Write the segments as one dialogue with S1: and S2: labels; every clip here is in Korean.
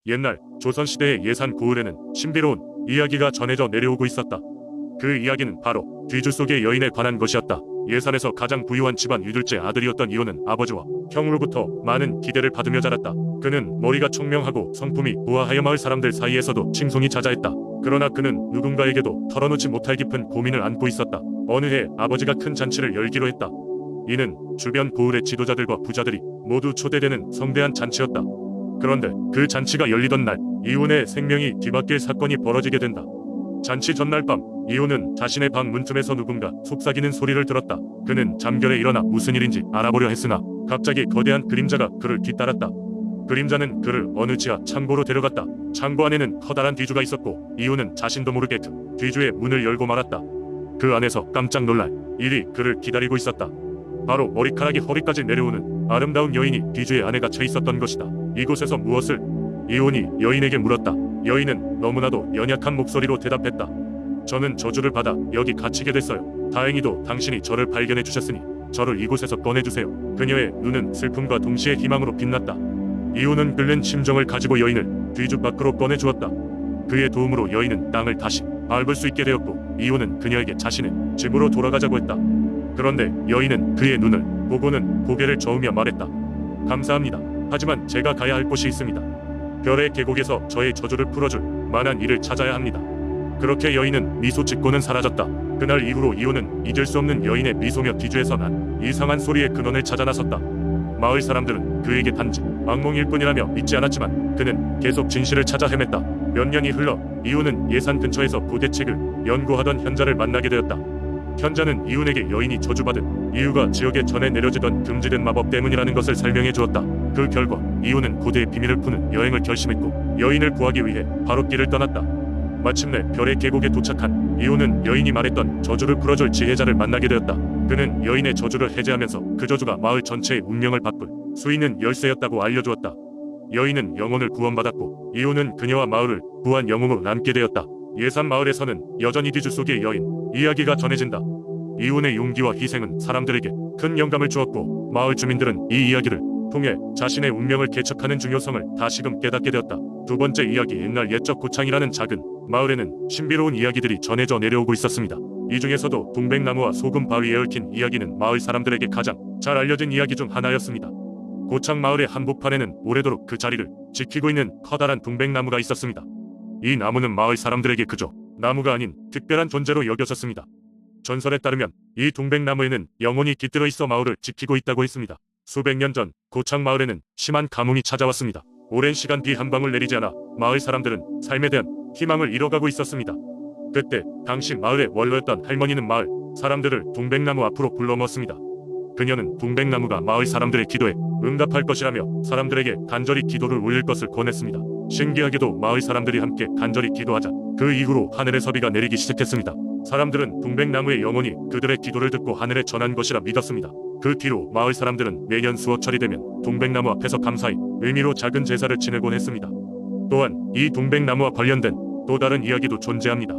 S1: 옛날 조선시대의 예산 고을에는 신비로운 이야기가 전해져 내려오고 있었다. 그 이야기는 바로 뒤주 속의 여인에 관한 것이었다. 예산에서 가장 부유한 집안 유들째 아들이었던 이호는 아버지와 형으로부터 많은 기대를 받으며 자랐다. 그는 머리가 총명하고 성품이 우아하여 마을 사람들 사이에서도 칭송이 자자했다. 그러나 그는 누군가에게도 털어놓지 못할 깊은 고민을 안고 있었다. 어느 해 아버지가 큰 잔치를 열기로 했다. 이는 주변 고을의 지도자들과 부자들이 모두 초대되는 성대한 잔치였다. 그런데 그 잔치가 열리던 날 이혼의 생명이 뒤바뀔 사건이 벌어지게 된다. 잔치 전날 밤 이혼은 자신의 방 문틈에서 누군가 속삭이는 소리를 들었다. 그는 잠결에 일어나 무슨 일인지 알아보려 했으나 갑자기 거대한 그림자가 그를 뒤따랐다. 그림자는 그를 어느 지하 창고로 데려갔다. 창고 안에는 커다란 뒤주가 있었고 이혼은 자신도 모르게 그 뒤주의 문을 열고 말았다. 그 안에서 깜짝 놀랄 일이 그를 기다리고 있었다. 바로 머리카락이 허리까지 내려오는 아름다운 여인이 뒤주의 안에 갇혀 있었던 것이다. 이곳에서 무엇을? 이혼이 여인에게 물었다. 여인은 너무나도 연약한 목소리로 대답했다. 저는 저주를 받아 여기 갇히게 됐어요. 다행히도 당신이 저를 발견해 주셨으니 저를 이곳에서 꺼내주세요. 그녀의 눈은 슬픔과 동시에 희망으로 빛났다. 이혼은 끓는 심정을 가지고 여인을 뒤주 밖으로 꺼내주었다. 그의 도움으로 여인은 땅을 다시 밟을 수 있게 되었고 이혼은 그녀에게 자신의 집으로 돌아가자고 했다. 그런데 여인은 그의 눈을 보고는 고개를 저으며 말했다. 감사합니다. 하지만 제가 가야 할 곳이 있습니다. 별의 계곡에서 저의 저주를 풀어줄 만한 일을 찾아야 합니다. 그렇게 여인은 미소 짓고는 사라졌다. 그날 이후로 이혼은 잊을 수 없는 여인의 미소며 뒤주에서 난 이상한 소리의 근원을 찾아 나섰다. 마을 사람들은 그에게 단지 악몽일 뿐이라며 믿지 않았지만 그는 계속 진실을 찾아 헤맸다. 몇 년이 흘러 이혼은 예산 근처에서 고대책을 연구하던 현자를 만나게 되었다. 현자는 이혼에게 여인이 저주받은 이유가 지역에 전해 내려지던 금지된 마법 때문이라는 것을 설명해 주었다. 그 결과 이혼은 고대의 비밀을 푸는 여행을 결심했고 여인을 구하기 위해 바로 길을 떠났다. 마침내 별의 계곡에 도착한 이혼은 여인이 말했던 저주를 풀어줄 지혜자를 만나게 되었다. 그는 여인의 저주를 해제하면서 그 저주가 마을 전체의 운명을 바꿀 수 있는 열쇠였다고 알려주었다. 여인은 영혼을 구원받았고 이혼은 그녀와 마을을 구한 영웅으로 남게 되었다. 예산 마을에서는 여전히 뒤주 속의 여인 이야기가 전해진다. 이혼의 용기와 희생은 사람들에게 큰 영감을 주었고 마을 주민들은 이 이야기를 통해 자신의 운명을 개척하는 중요성을 다시금 깨닫게 되었다. 두 번째 이야기 옛날 옛적 고창이라는 작은 마을에는 신비로운 이야기들이 전해져 내려오고 있었습니다. 이 중에서도 동백나무와 소금 바위에 얽힌 이야기는 마을 사람들에게 가장 잘 알려진 이야기 중 하나였습니다. 고창 마을의 한복판에는 오래도록 그 자리를 지키고 있는 커다란 동백나무가 있었습니다. 이 나무는 마을 사람들에게 그저 나무가 아닌 특별한 존재로 여겨졌습니다. 전설에 따르면 이 동백나무에는 영혼이 깃들어 있어 마을을 지키고 있다고 했습니다. 수백 년 전 고창 마을에는 심한 가뭄이 찾아왔습니다. 오랜 시간 비 한 방울 내리지 않아 마을 사람들은 삶에 대한 희망을 잃어가고 있었습니다. 그때 당시 마을의 원로였던 할머니는 마을 사람들을 동백나무 앞으로 불러 모았습니다. 그녀는 동백나무가 마을 사람들의 기도에 응답할 것이라며 사람들에게 간절히 기도를 올릴 것을 권했습니다. 신기하게도 마을 사람들이 함께 간절히 기도하자 그 이후로 하늘에서 비가 내리기 시작했습니다. 사람들은 동백나무의 영혼이 그들의 기도를 듣고 하늘에 전한 것이라 믿었습니다. 그 뒤로 마을 사람들은 매년 수어철이 되면 동백나무 앞에서 감사의 의미로 작은 제사를 지내곤 했습니다. 또한 이 동백나무와 관련된 또 다른 이야기도 존재합니다.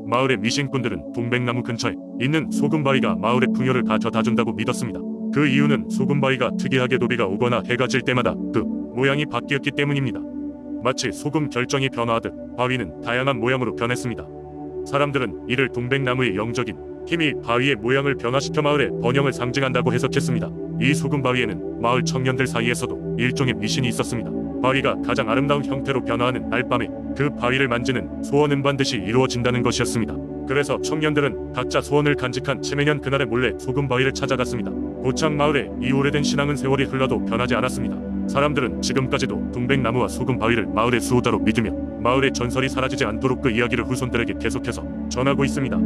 S1: 마을의 미신꾼들은 동백나무 근처에 있는 소금바위가 마을의 풍요를 가져다 준다고 믿었습니다. 그 이유는 소금바위가 특이하게 비가 오거나 해가 질 때마다 그 모양이 바뀌었기 때문입니다. 마치 소금 결정이 변화하듯 바위는 다양한 모양으로 변했습니다. 사람들은 이를 동백나무의 영적인 힘이 바위의 모양을 변화시켜 마을의 번영을 상징한다고 해석했습니다. 이 소금바위에는 마을 청년들 사이에서도 일종의 미신이 있었습니다. 바위가 가장 아름다운 형태로 변화하는 날밤에 그 바위를 만지는 소원은 반드시 이루어진다는 것이었습니다. 그래서 청년들은 각자 소원을 간직한 채 매년 그날에 몰래 소금바위를 찾아갔습니다. 고창 마을의 이 오래된 신앙은 세월이 흘러도 변하지 않았습니다. 사람들은 지금까지도 동백나무와 소금바위를 마을의 수호자로 믿으며 마을의 전설이 사라지지 않도록 그 이야기를 후손들에게 계속해서 전하고 있습니다.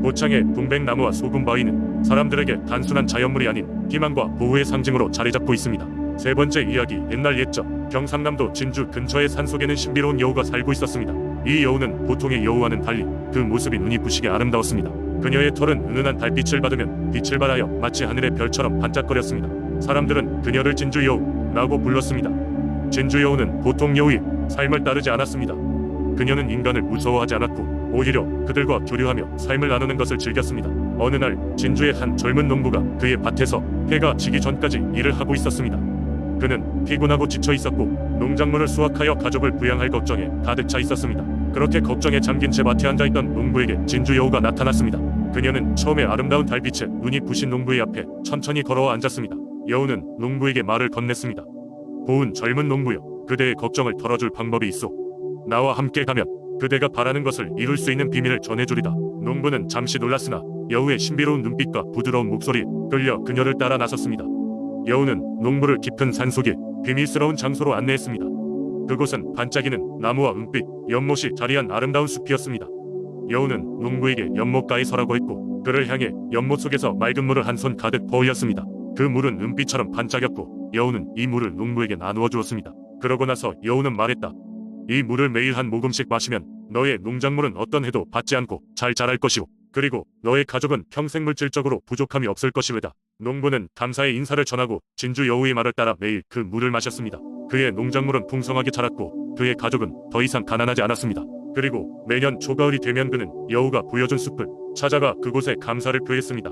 S1: 고창의 동백나무와 소금바위는 사람들에게 단순한 자연물이 아닌 희망과 보호의 상징으로 자리잡고 있습니다. 세 번째 이야기 옛날 옛적 경상남도 진주 근처의 산속에는 신비로운 여우가 살고 있었습니다. 이 여우는 보통의 여우와는 달리 그 모습이 눈이 부시게 아름다웠습니다. 그녀의 털은 은은한 달빛을 받으면 빛을 발하여 마치 하늘의 별처럼 반짝거렸습니다. 사람들은 그녀를 진주 여우라고 불렀습니다. 진주 여우는 보통 여우의 삶을 따르지 않았습니다. 그녀는 인간을 무서워하지 않았고 오히려 그들과 교류하며 삶을 나누는 것을 즐겼습니다. 어느 날 진주의 한 젊은 농부가 그의 밭에서 해가 지기 전까지 일을 하고 있었습니다. 그는 피곤하고 지쳐 있었고 농작물을 수확하여 가족을 부양할 걱정에 가득 차 있었습니다. 그렇게 걱정에 잠긴 채 밭에 앉아있던 농부에게 진주 여우가 나타났습니다. 그녀는 처음에 아름다운 달빛에 눈이 부신 농부의 앞에 천천히 걸어와 앉았습니다. 여우는 농부에게 말을 건넸습니다. 고운 젊은 농부여, 그대의 걱정을 덜어줄 방법이 있어. 나와 함께 가면 그대가 바라는 것을 이룰 수 있는 비밀을 전해주리다. 농부는 잠시 놀랐으나 여우의 신비로운 눈빛과 부드러운 목소리에 끌려 그녀를 따라 나섰습니다. 여우는 농부를 깊은 산속에 비밀스러운 장소로 안내했습니다. 그곳은 반짝이는 나무와 은빛, 연못이 자리한 아름다운 숲이었습니다. 여우는 농부에게 연못가에 서라고 했고 그를 향해 연못 속에서 맑은 물을 한 손 가득 버올렸습니다. 그 물은 은빛처럼 반짝였고 여우는 이 물을 농부에게 나누어 주었습니다. 그러고 나서 여우는 말했다. 이 물을 매일 한 모금씩 마시면 너의 농작물은 어떤 해도 받지 않고 잘 자랄 것이고 그리고 너의 가족은 평생 물질적으로 부족함이 없을 것이외다. 농부는 감사의 인사를 전하고 진주 여우의 말을 따라 매일 그 물을 마셨습니다. 그의 농작물은 풍성하게 자랐고 그의 가족은 더 이상 가난하지 않았습니다. 그리고 매년 초가을이 되면 그는 여우가 보여준 숲을 찾아가 그곳에 감사를 표했습니다.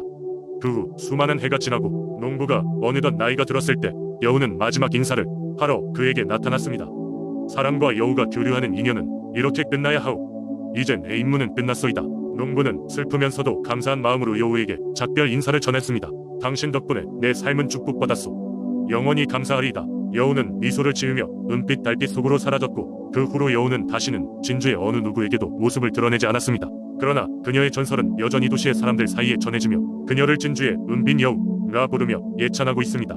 S1: 그 후 수많은 해가 지나고 농부가 어느덧 나이가 들었을 때 여우는 마지막 인사를 하러 그에게 나타났습니다. 사람과 여우가 교류하는 인연은 이렇게 끝나야 하오. 이제 내 임무는 끝났소이다. 농부는 슬프면서도 감사한 마음으로 여우에게 작별 인사를 전했습니다. 당신 덕분에 내 삶은 축복받았소. 영원히 감사하리이다. 여우는 미소를 지으며 은빛 달빛 속으로 사라졌고 그 후로 여우는 다시는 진주의 어느 누구에게도 모습을 드러내지 않았습니다. 그러나 그녀의 전설은 여전히 도시의 사람들 사이에 전해지며 그녀를 진주의 은빛 여우라 부르며 예찬하고 있습니다.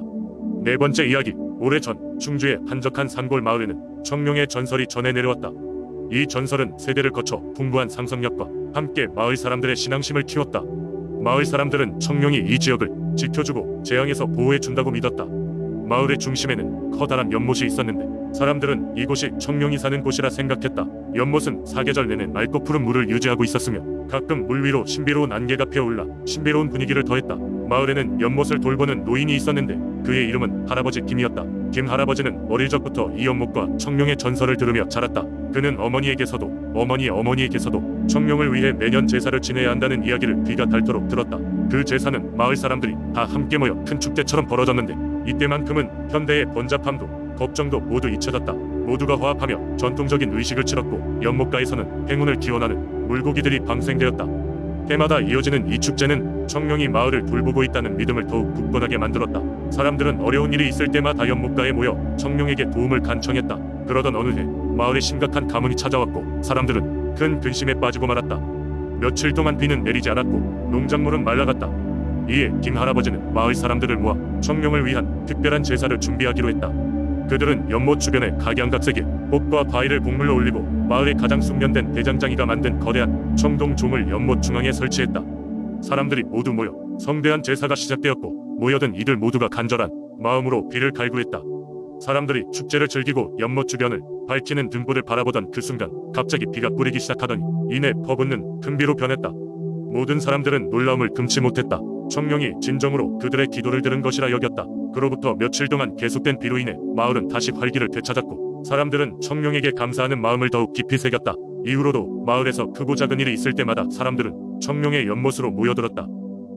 S1: 네 번째 이야기. 오래전 충주의 한적한 산골 마을에는 청룡의 전설이 전해 내려왔다. 이 전설은 세대를 거쳐 풍부한 상상력과 함께 마을 사람들의 신앙심을 키웠다. 마을 사람들은 청룡이 이 지역을 지켜주고 재앙에서 보호해준다고 믿었다. 마을의 중심에는 커다란 연못이 있었는데 사람들은 이곳이 청룡이 사는 곳이라 생각했다. 연못은 사계절 내내 맑고 푸른 물을 유지하고 있었으며 가끔 물 위로 신비로운 안개가 피어올라 신비로운 분위기를 더했다. 마을에는 연못을 돌보는 노인이 있었는데 그의 이름은 할아버지 김이었다. 김 할아버지는 어릴 적부터 이 연못과 청룡의 전설을 들으며 자랐다. 그는 어머니에게서도 어머니의 어머니에게서도 청룡을 위해 매년 제사를 지내야 한다는 이야기를 귀가 닳도록 들었다. 그 제사는 마을 사람들이 다 함께 모여 큰 축제처럼 벌어졌는데 이때만큼은 현대의 번잡함도 걱정도 모두 잊혀졌다. 모두가 화합하며 전통적인 의식을 치렀고 연못가에서는 행운을 기원하는 물고기들이 방생되었다. 해마다 이어지는 이 축제는 청룡이 마을을 돌보고 있다는 믿음을 더욱 굳건하게 만들었다. 사람들은 어려운 일이 있을 때마다 연못가에 모여 청룡에게 도움을 간청했다. 그러던 어느 해 마을에 심각한 가뭄이 찾아왔고 사람들은 큰 근심에 빠지고 말았다. 며칠 동안 비는 내리지 않았고 농작물은 말라갔다. 이에 김 할아버지는 마을 사람들을 모아 청룡을 위한 특별한 제사를 준비하기로 했다. 그들은 연못 주변에 각양각색의 꽃과 과일을 곡물로 올리고 마을의 가장 숙련된 대장장이가 만든 거대한 청동종을 연못 중앙에 설치했다. 사람들이 모두 모여 성대한 제사가 시작되었고 모여든 이들 모두가 간절한 마음으로 비를 갈구했다. 사람들이 축제를 즐기고 연못 주변을 밝히는 등불을 바라보던 그 순간 갑자기 비가 뿌리기 시작하더니 이내 퍼붓는 큰 비로 변했다. 모든 사람들은 놀라움을 금치 못했다. 청룡이 진정으로 그들의 기도를 들은 것이라 여겼다. 그로부터 며칠 동안 계속된 비로 인해 마을은 다시 활기를 되찾았고 사람들은 청룡에게 감사하는 마음을 더욱 깊이 새겼다. 이후로도 마을에서 크고 작은 일이 있을 때마다 사람들은 청룡의 연못으로 모여들었다.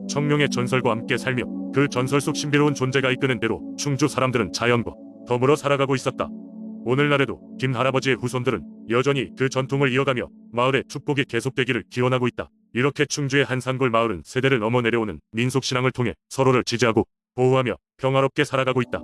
S1: 청룡의 전설과 함께 살며 그 전설 속 신비로운 존재가 이끄는 대로 충주 사람들은 자연과 더불어 살아가고 있었다. 오늘날에도 김 할아버지의 후손들은 여전히 그 전통을 이어가며 마을의 축복이 계속되기를 기원하고 있다. 이렇게 충주의 한 산골 마을은 세대를 넘어 내려오는 민속신앙을 통해 서로를 지지하고 보호하며 평화롭게 살아가고 있다.